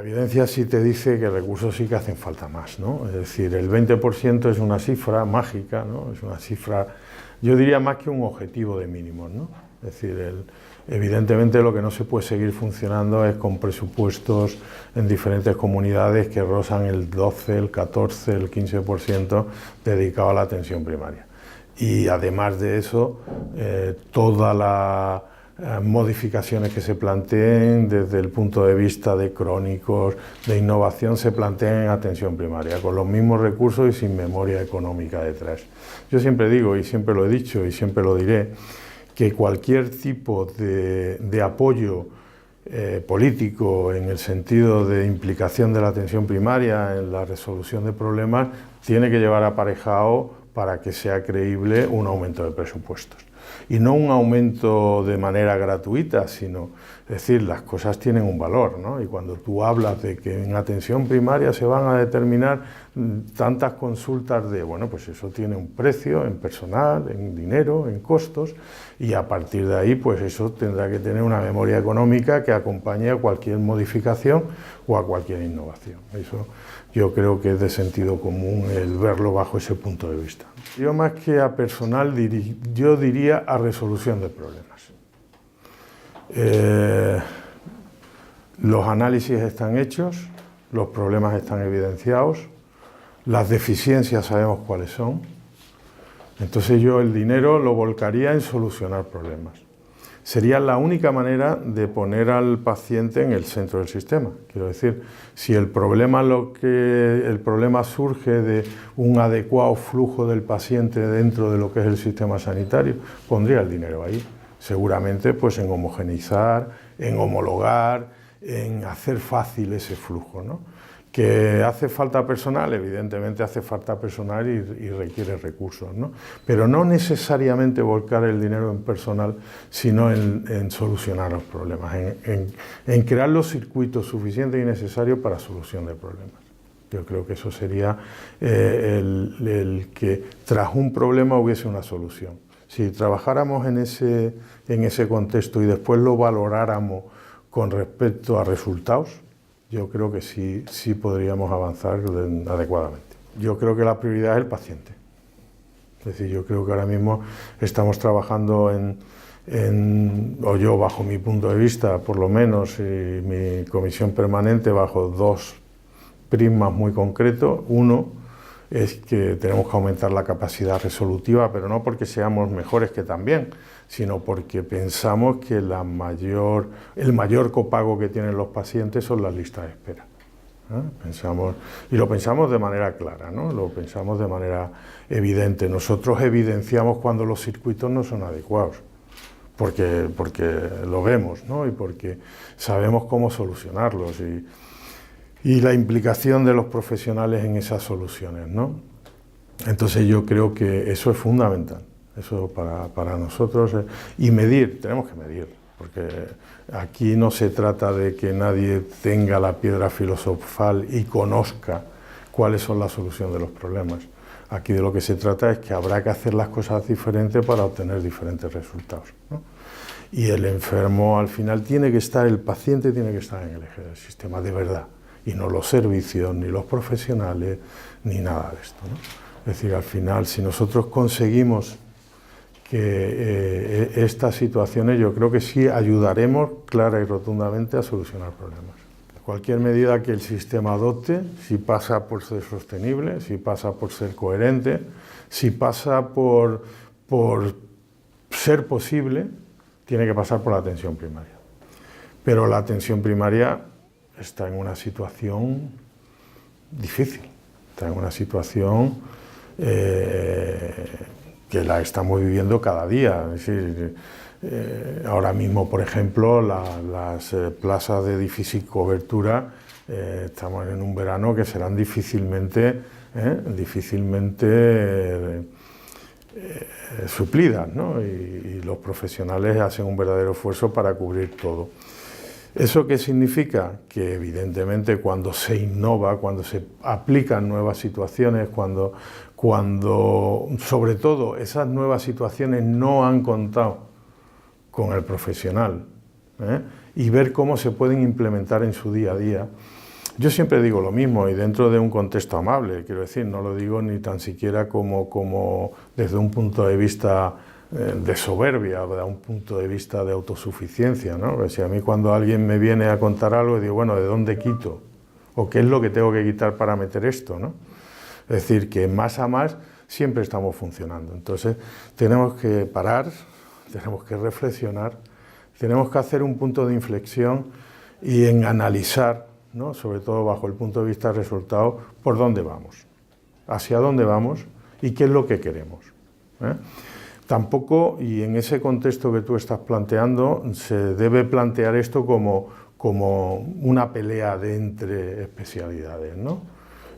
La evidencia sí te dice que recursos sí que hacen falta más, ¿no? Es decir, el 20% es una cifra mágica, ¿no? Es una cifra, yo diría más que un objetivo de mínimos, ¿no? Es decir, evidentemente lo que no se puede seguir funcionando es con presupuestos en diferentes comunidades que rozan el 12, el 14, el 15% dedicado a la atención primaria. Y además de eso, todas las modificaciones que se planteen desde el punto de vista de crónicos, de innovación, se planteen en atención primaria, con los mismos recursos y sin memoria económica detrás. Yo siempre digo, y siempre lo he dicho y siempre lo diré, que cualquier tipo de apoyo político en el sentido de implicación de la atención primaria en la resolución de problemas tiene que llevar aparejado, para que sea creíble, un aumento de presupuestos. Y no un aumento de manera gratuita, sino, es decir, las cosas tienen un valor, ¿no? Y cuando tú hablas de que en atención primaria se van a determinar tantas consultas bueno, pues eso tiene un precio en personal, en dinero, en costos, y a partir de ahí, pues eso tendrá que tener una memoria económica que acompañe a cualquier modificación o a cualquier innovación. Eso yo creo que es de sentido común el verlo bajo ese punto de vista. Yo más que a personal, yo diría a resolución de problemas. Los análisis están hechos, los problemas están evidenciados, las deficiencias sabemos cuáles son, entonces yo el dinero lo volcaría en solucionar problemas. Sería la única manera de poner al paciente en el centro del sistema. Quiero decir, si el problema surge de un adecuado flujo del paciente dentro de lo que es el sistema sanitario, pondría el dinero ahí. Seguramente pues en homogeneizar, en homologar, en hacer fácil ese flujo, ¿no? Que hace falta personal, evidentemente hace falta personal y requiere recursos, ¿no? Pero no necesariamente volcar el dinero en personal, sino en solucionar los problemas, en crear los circuitos suficientes y necesarios para solución de problemas. Yo creo que eso sería el que tras un problema hubiese una solución. Si trabajáramos en ese contexto y después lo valoráramos con respecto a resultados, yo creo que sí podríamos avanzar adecuadamente. Yo creo que la prioridad es el paciente. Es decir, yo creo que ahora mismo estamos trabajando o yo bajo mi punto de vista, por lo menos, y mi comisión permanente, bajo dos prismas muy concretos. Uno es que tenemos que aumentar la capacidad resolutiva, pero no porque seamos mejores, que también, sino porque pensamos que el mayor copago que tienen los pacientes son las listas de espera. Y lo pensamos de manera clara, ¿no? Lo pensamos de manera evidente. Nosotros evidenciamos cuando los circuitos no son adecuados, porque lo vemos, ¿no? Y porque sabemos cómo solucionarlos y la implicación de los profesionales en esas soluciones, ¿no? Entonces yo creo que eso es fundamental. Eso para nosotros, y medir, tenemos que medir, porque aquí no se trata de que nadie tenga la piedra filosofal y conozca cuáles son las soluciones de los problemas. Aquí de lo que se trata es que habrá que hacer las cosas diferentes para obtener diferentes resultados, ¿no? Y el enfermo al final el paciente tiene que estar en el eje del sistema de verdad, y no los servicios, ni los profesionales, ni nada de esto, ¿no? Es decir, al final, si nosotros conseguimos que estas situaciones, yo creo que sí ayudaremos clara y rotundamente a solucionar problemas. Cualquier medida que el sistema adopte, si pasa por ser sostenible, si pasa por ser coherente, si pasa por ser posible, tiene que pasar por la atención primaria. Pero la atención primaria está en una situación difícil, está en una situación que la estamos viviendo cada día. Es decir, ahora mismo, por ejemplo, las plazas de difícil cobertura, estamos en un verano que serán difícilmente suplidas, ¿no? Y los profesionales hacen un verdadero esfuerzo para cubrir todo. ¿Eso qué significa? Que evidentemente cuando se innova, cuando se aplican nuevas situaciones, cuando sobre todo esas nuevas situaciones no han contado con el profesional, y ver cómo se pueden implementar en su día a día, Yo siempre digo lo mismo y dentro de un contexto amable, quiero decir, no lo digo ni tan siquiera como desde un punto de vista de soberbia, desde un punto de vista de autosuficiencia, ¿no? Porque si a mí cuando alguien me viene a contar algo, digo, bueno, ¿de dónde quito? ¿O qué es lo que tengo que quitar para meter esto, ¿no? Es decir, que más a más siempre estamos funcionando. Entonces, tenemos que parar, tenemos que reflexionar, tenemos que hacer un punto de inflexión y en analizar, ¿no? Sobre todo bajo el punto de vista del resultado, por dónde vamos, hacia dónde vamos y qué es lo que queremos, ¿eh? Tampoco, y en ese contexto que tú estás planteando, se debe plantear esto como una pelea de entre especialidades, ¿no?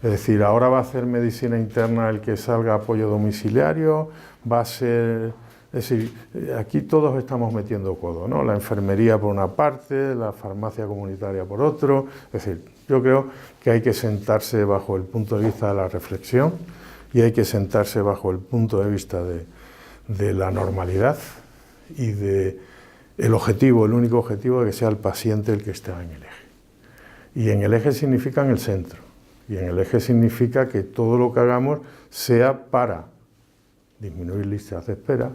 Es decir, ahora va a hacer medicina interna el que salga apoyo domiciliario, va a ser... Es decir, aquí todos estamos metiendo codo, ¿no? La enfermería por una parte, la farmacia comunitaria por otro. Es decir, yo creo que hay que sentarse bajo el punto de vista de la reflexión y hay que sentarse bajo el punto de vista de la normalidad y de el objetivo, el único objetivo de que sea el paciente el que esté en el eje. Y en el eje significa en el centro. Y en el eje significa que todo lo que hagamos sea para disminuir listas de espera,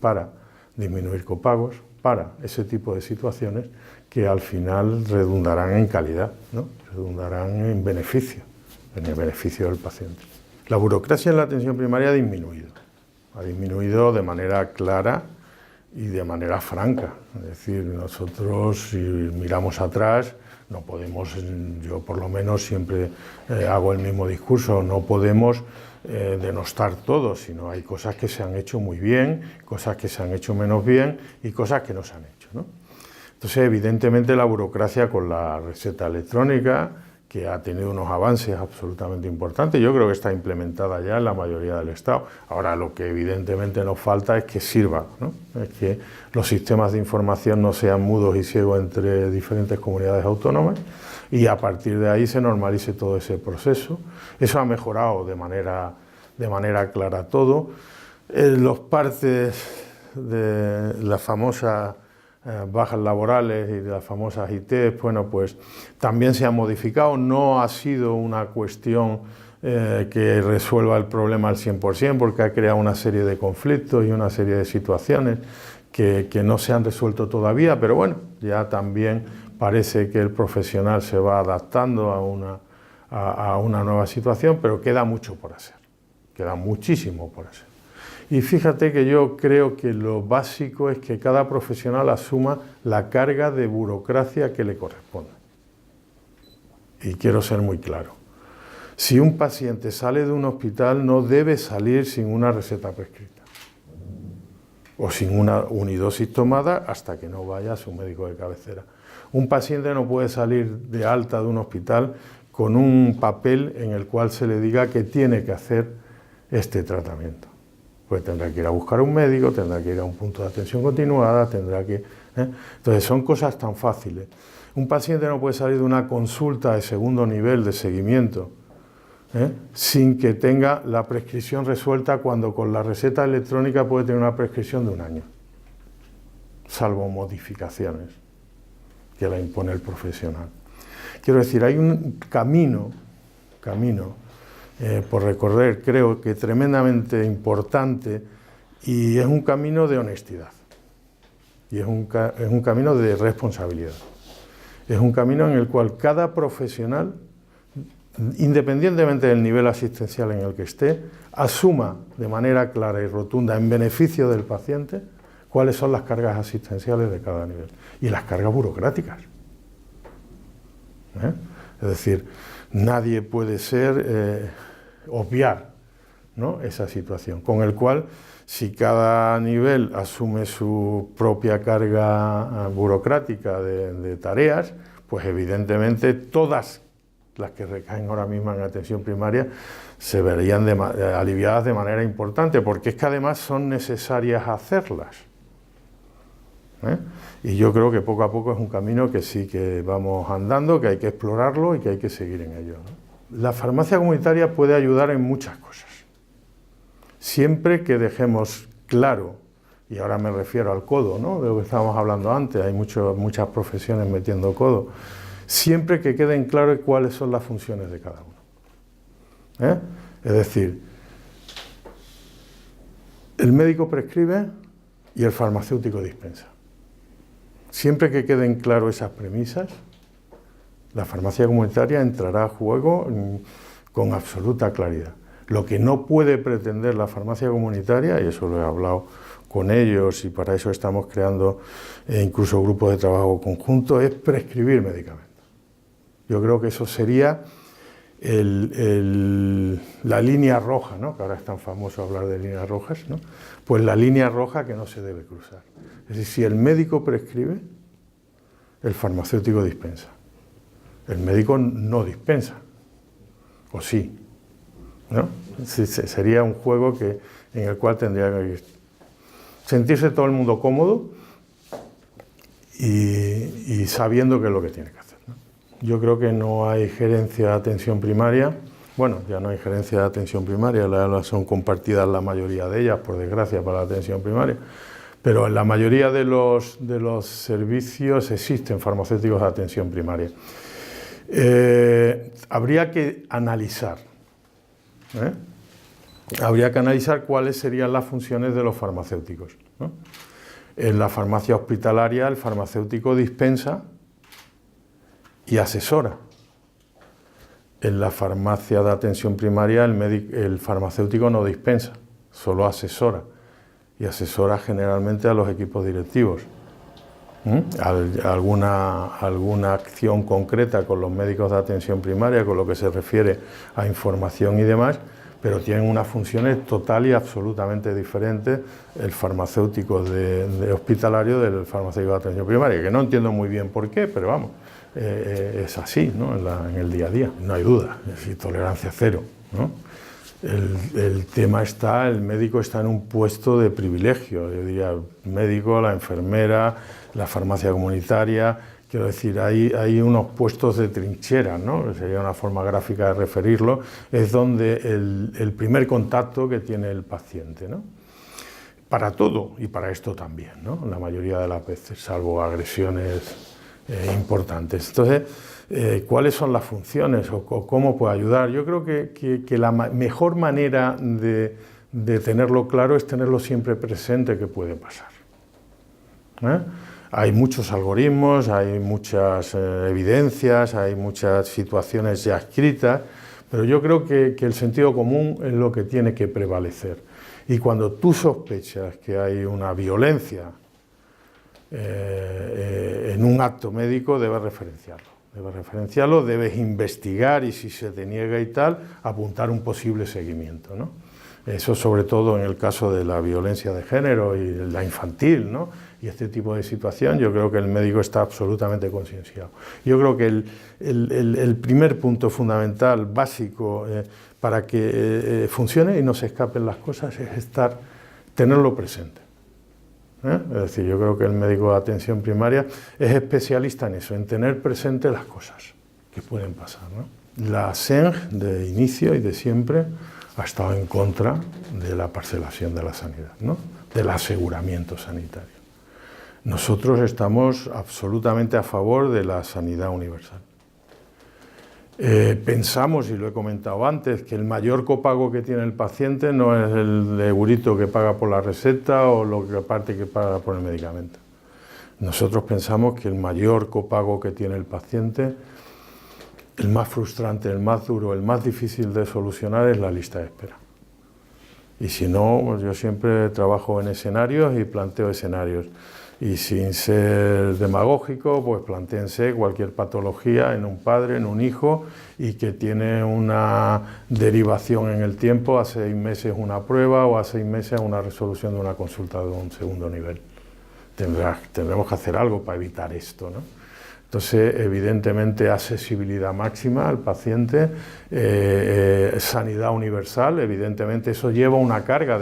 para disminuir copagos, para ese tipo de situaciones que al final redundarán en calidad, ¿no? Redundarán en beneficio, en el beneficio del paciente. La burocracia en la atención primaria ha disminuido de manera clara y de manera franca. Es decir, nosotros, si miramos atrás, no podemos, yo por lo menos siempre hago el mismo discurso, no podemos denostar todo, sino hay cosas que se han hecho muy bien, cosas que se han hecho menos bien y cosas que no se han hecho, ¿no? Entonces, evidentemente, la burocracia con la receta electrónica, que ha tenido unos avances absolutamente importantes, yo creo que está implementada ya en la mayoría del Estado. Ahora, lo que evidentemente nos falta es que sirva, ¿no? Es que los sistemas de información no sean mudos y ciegos entre diferentes comunidades autónomas y a partir de ahí se normalice todo ese proceso. Eso ha mejorado de manera clara todo. Los partes de las famosas bajas laborales y de las famosas ITs, bueno, pues también se han modificado, no ha sido una cuestión que resuelva el problema al 100%, porque ha creado una serie de conflictos y una serie de situaciones que no se han resuelto todavía, pero bueno, ya también parece que el profesional se va adaptando a una nueva situación, pero queda mucho por hacer, queda muchísimo por hacer. Y fíjate que yo creo que lo básico es que cada profesional asuma la carga de burocracia que le corresponde. Y quiero ser muy claro. Si un paciente sale de un hospital, no debe salir sin una receta prescrita o sin una unidosis tomada hasta que no vaya a su médico de cabecera. Un paciente no puede salir de alta de un hospital con un papel en el cual se le diga que tiene que hacer este tratamiento. Pues tendrá que ir a buscar a un médico, tendrá que ir a un punto de atención continuada, tendrá que... Entonces son cosas tan fáciles. Un paciente no puede salir de una consulta de segundo nivel de seguimiento sin que tenga la prescripción resuelta, cuando con la receta electrónica puede tener una prescripción de 1 año, salvo modificaciones que la impone el profesional. Quiero decir, hay un camino por recorrer, creo que tremendamente importante, y es un camino de honestidad, y es un camino de responsabilidad. Es un camino en el cual cada profesional, independientemente del nivel asistencial en el que esté, asuma de manera clara y rotunda, en beneficio del paciente, cuáles son las cargas asistenciales de cada nivel y las cargas burocráticas. Es decir, nadie puede obviar, ¿no?, esa situación, con el cual, si cada nivel asume su propia carga burocrática de tareas, pues evidentemente todas las que recaen ahora mismo en atención primaria se verían aliviadas de manera importante, porque es que además son necesarias hacerlas. Y yo creo que poco a poco es un camino que sí que vamos andando, que hay que explorarlo y que hay que seguir en ello, ¿no? La farmacia comunitaria puede ayudar en muchas cosas, siempre que dejemos claro, y ahora me refiero al codo, ¿no?, de lo que estábamos hablando antes, hay muchas profesiones metiendo codo, siempre que queden claras cuáles son las funciones de cada uno. Es decir, el médico prescribe y el farmacéutico dispensa. Siempre que queden claras esas premisas, la farmacia comunitaria entrará a juego con absoluta claridad. Lo que no puede pretender la farmacia comunitaria, y eso lo he hablado con ellos y para eso estamos creando incluso grupos de trabajo conjuntos, es prescribir medicamentos. Yo creo que eso sería la línea roja, ¿no? Que ahora es tan famoso hablar de líneas rojas, ¿no? Pues la línea roja que no se debe cruzar. Es decir, si el médico prescribe, el farmacéutico dispensa. El médico no dispensa, o sí, ¿no? Sería un juego en el cual tendría que sentirse todo el mundo cómodo y sabiendo qué es lo que tiene que hacer, ¿no? Yo creo que no hay gerencia de atención primaria. Bueno, ya no hay gerencia de atención primaria, son compartidas la mayoría de ellas, por desgracia, para la atención primaria. Pero en la mayoría de los servicios existen farmacéuticos de atención primaria. Habría que analizar, cuáles serían las funciones de los farmacéuticos, ¿no? En la farmacia hospitalaria el farmacéutico dispensa y asesora. En la farmacia de atención primaria el farmacéutico no dispensa, solo asesora, y asesora generalmente a los equipos directivos. Alguna acción concreta con los médicos de atención primaria, con lo que se refiere a información y demás, pero tienen unas funciones total y absolutamente diferentes el farmacéutico de hospitalario del farmacéutico de atención primaria, que no entiendo muy bien por qué, pero vamos, es así, ¿no? En el día a día, no hay duda, es decir, tolerancia cero, ¿no? El tema está, el médico está en un puesto de privilegio, yo diría, el médico, la enfermera, la farmacia comunitaria, quiero decir, hay unos puestos de trinchera, ¿no? Sería una forma gráfica de referirlo, es donde el primer contacto que tiene el paciente, ¿no? Para todo y para esto también, ¿no? La mayoría de las veces, salvo agresiones importantes. Entonces, ¿cuáles son las funciones o cómo puede ayudar? Yo creo que la mejor manera de tenerlo claro es tenerlo siempre presente que puede pasar. Hay muchos algoritmos, hay muchas evidencias, hay muchas situaciones ya escritas, pero yo creo que el sentido común es lo que tiene que prevalecer. Y cuando tú sospechas que hay una violencia en un acto médico, debes referenciarlo, debes investigar y si se te niega y tal, apuntar un posible seguimiento, ¿no? Eso sobre todo en el caso de la violencia de género y la infantil, ¿no? Y este tipo de situación, yo creo que el médico está absolutamente concienciado. Yo creo que el primer punto fundamental, básico, para que funcione y no se escapen las cosas es tenerlo presente. Es decir, yo creo que el médico de atención primaria es especialista en eso, en tener presente las cosas que pueden pasar, ¿no? La SENG, de inicio y de siempre, ha estado en contra de la parcelación de la sanidad, ¿no? Del aseguramiento sanitario. Nosotros estamos absolutamente a favor de la sanidad universal. Pensamos, y lo he comentado antes, que el mayor copago que tiene el paciente no es el eurito que paga por la receta o lo que parte que paga por el medicamento. Nosotros pensamos que el mayor copago que tiene el paciente, el más frustrante, el más duro, el más difícil de solucionar es la lista de espera. Y si no, pues yo siempre trabajo en escenarios y planteo escenarios. Y sin ser demagógico, pues plantéense cualquier patología en un padre, en un hijo, y que tiene una derivación en el tiempo, a 6 meses una prueba o a 6 meses una resolución de una consulta de un segundo nivel. Tendremos que hacer algo para evitar esto, ¿no? Entonces, evidentemente, accesibilidad máxima al paciente, sanidad universal, evidentemente eso lleva una carga,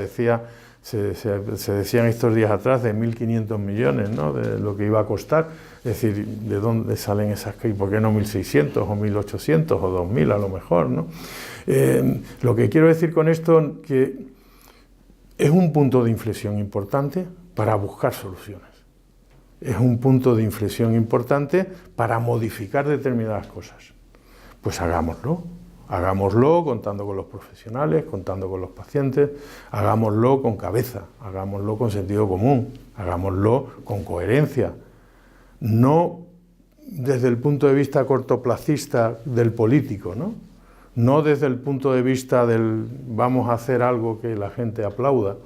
se decían estos días atrás de 1.500 millones, ¿no? De lo que iba a costar, es decir, ¿de dónde salen esas? ¿Y por qué no 1.600 o 1.800 o 2.000 a lo mejor, ¿no? Lo que quiero decir con esto que es un punto de inflexión importante para buscar soluciones. es un punto de inflexión importante para modificar determinadas cosas. Pues hagámoslo. Hagámoslo contando con los profesionales, contando con los pacientes, hagámoslo con cabeza, hagámoslo con sentido común, hagámoslo con coherencia. No desde el punto de vista cortoplacista del político, ¿no? No desde el punto de vista del vamos a hacer algo que la gente aplauda.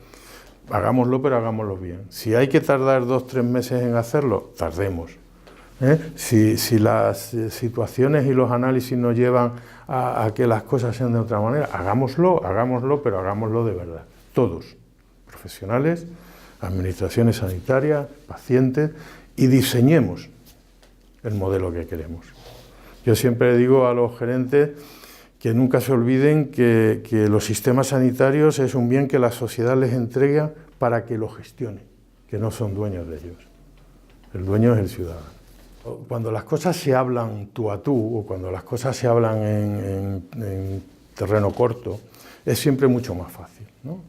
Hagámoslo, pero hagámoslo bien. Si hay que tardar 2 o 3 meses en hacerlo, tardemos. Si las situaciones y los análisis nos llevan a que las cosas sean de otra manera, hagámoslo, pero hagámoslo de verdad. Todos, profesionales, administraciones sanitarias, pacientes, y diseñemos el modelo que queremos. Yo siempre digo a los gerentes que nunca se olviden que los sistemas sanitarios es un bien que la sociedad les entrega para que lo gestione, que no son dueños de ellos. El dueño es el ciudadano. Cuando las cosas se hablan tú a tú, o cuando las cosas se hablan en terreno corto, es siempre mucho más fácil, ¿no?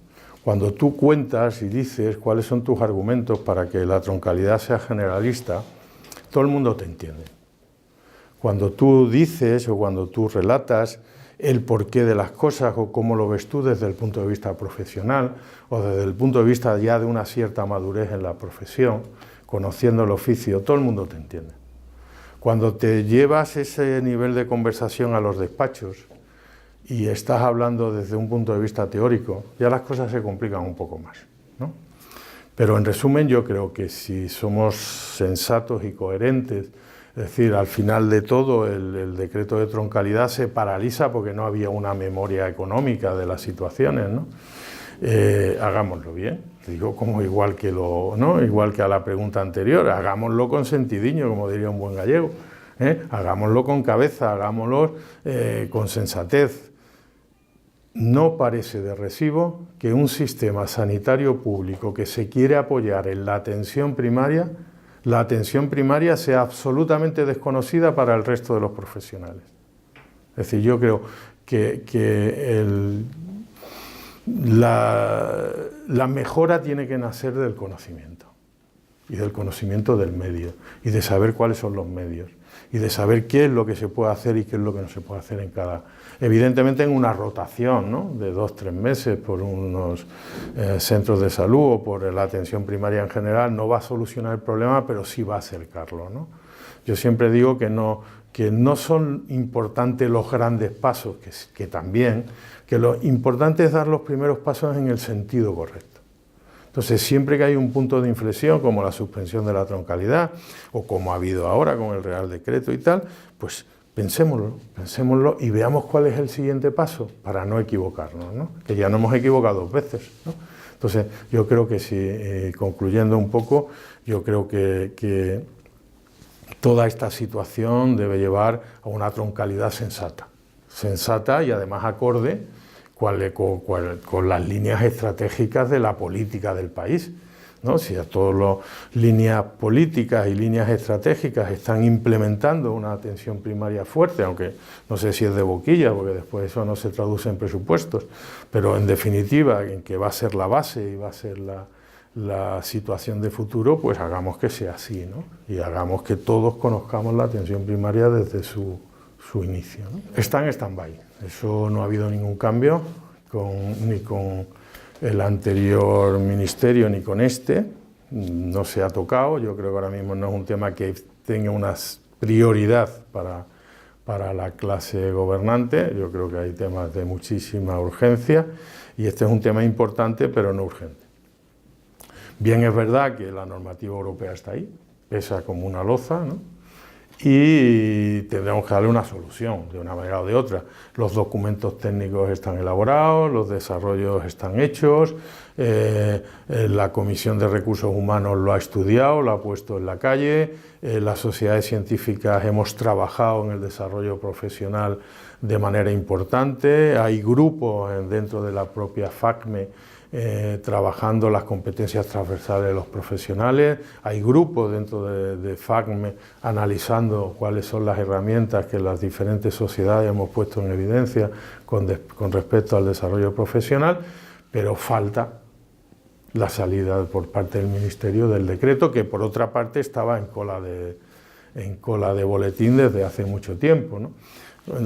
Cuando tú cuentas y dices cuáles son tus argumentos para que la troncalidad sea generalista, todo el mundo te entiende. Cuando tú dices o cuando tú relatas el porqué de las cosas o cómo lo ves tú desde el punto de vista profesional o desde el punto de vista ya de una cierta madurez en la profesión, conociendo el oficio, todo el mundo te entiende. Cuando te llevas ese nivel de conversación a los despachos y estás hablando desde un punto de vista teórico, ya las cosas se complican un poco más, ¿no? Pero en resumen, yo creo que si somos sensatos y coherentes, es decir, al final de todo el decreto de troncalidad se paraliza porque no había una memoria económica de las situaciones, ¿no? Hagámoslo bien, digo como igual que a la pregunta anterior, hagámoslo con sentidiño, como diría un buen gallego, hagámoslo con cabeza, hagámoslo con sensatez. No parece de recibo que un sistema sanitario público que se quiere apoyar en la atención primaria sea absolutamente desconocida para el resto de los profesionales. Es decir, yo creo que la mejora tiene que nacer del conocimiento y del conocimiento del medio y de saber cuáles son los medios y de saber qué es lo que se puede hacer y qué es lo que no se puede hacer en cada... Evidentemente en una rotación, ¿no?, de 2 o 3 meses por unos centros de salud o por la atención primaria en general no va a solucionar el problema, pero sí va a acercarlo, ¿no? Yo siempre digo que no son importantes los grandes pasos, que también, que lo importante es dar los primeros pasos en el sentido correcto. Entonces, siempre que hay un punto de inflexión, como la suspensión de la troncalidad, o como ha habido ahora con el Real Decreto y tal, pues pensémoslo y veamos cuál es el siguiente paso para no equivocarnos, ¿no? Que ya nos hemos equivocado 2 veces, ¿no? Entonces, yo creo que sí, concluyendo un poco, yo creo que toda esta situación debe llevar a una troncalidad sensata y además acorde con las líneas estratégicas de la política del país, ¿no? Si a todas las líneas políticas y líneas estratégicas están implementando una atención primaria fuerte, aunque no sé si es de boquilla, porque después eso no se traduce en presupuestos, pero en definitiva, en que va a ser la base y va a ser la situación de futuro, pues hagamos que sea así, ¿no? Y hagamos que todos conozcamos la atención primaria desde su inicio, ¿no? Está en stand-by, eso no ha habido ningún cambio ni con el anterior ministerio ni con este, no se ha tocado. Yo creo que ahora mismo no es un tema que tenga una prioridad para la clase gobernante. Yo creo que hay temas de muchísima urgencia y este es un tema importante pero no urgente. Bien, es verdad que la normativa europea está ahí, pesa como una loza, ¿no? Y tendremos que darle una solución de una manera o de otra. Los documentos técnicos están elaborados, los desarrollos están hechos, la Comisión de Recursos Humanos lo ha estudiado, lo ha puesto en la calle, las sociedades científicas hemos trabajado en el desarrollo profesional de manera importante, hay grupos dentro de la propia FACME trabajando las competencias transversales de los profesionales, hay grupos dentro de FACME analizando cuáles son las herramientas que las diferentes sociedades hemos puesto en evidencia con respecto al desarrollo profesional, pero falta la salida por parte del Ministerio del decreto, que por otra parte estaba en cola de boletín desde hace mucho tiempo, ¿no?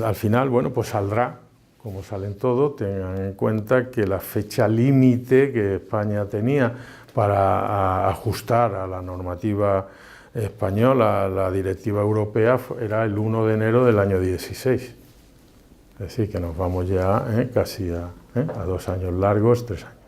Al final, bueno, pues saldrá, como salen todos. Tengan en cuenta que la fecha límite que España tenía para ajustar a la normativa española, la directiva europea, era el 1 de enero del año 16. Es decir, que nos vamos ya casi a 2 años largos, 3 años.